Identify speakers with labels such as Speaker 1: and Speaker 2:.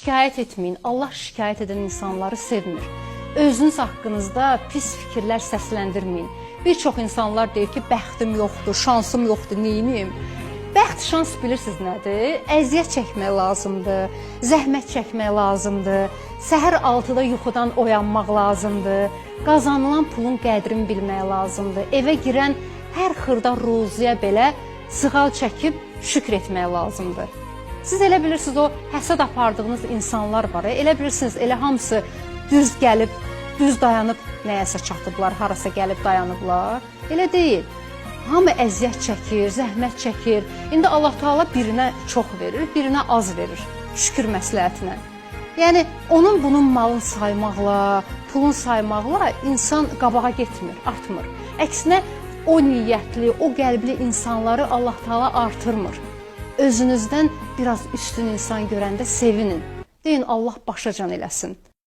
Speaker 1: şikayət etməyin. Allah şikayət edən insanları sevmir. Özünüz haqqınızda pis fikirlər səsləndirməyin. Bir çox insanlar deyir ki, bəxtim yoxdur, şansım yoxdur, neyiniyim? Bəxt, şans bilirsiniz nədir? Əziyyət çəkmək lazımdır, zəhmət çəkmək lazımdır, səhər 6-da yuxudan oyanmaq lazımdır, qazanılan pulun qədrini bilmək lazımdır, evə girən hər xırda ruziyə belə sığal çəkib şükr etmək lazımdır. Siz elə bilirsiniz, o həsəd apardığınız insanlar var, elə bilirsiniz, elə hamısı düz gəlib, düz dayanıb nəyəsə çatıblar, harasa gəlib dayanıblar. Elə deyil. Hamı əziyyət çəkir, zəhmət çəkir. İndi Allah Taala birinə çox verir, birinə az verir. Şükür məsləhətinə. Yəni, onun bunun malını saymaqla, pulun saymaqla insan qabağa getmir, artmır. Əksinə, o niyyətli, o qəlbli insanları Allah Taala artırmır. Özünüzdən biraz üstün insan görəndə sevinin. Deyin, Allah başacan eləsin.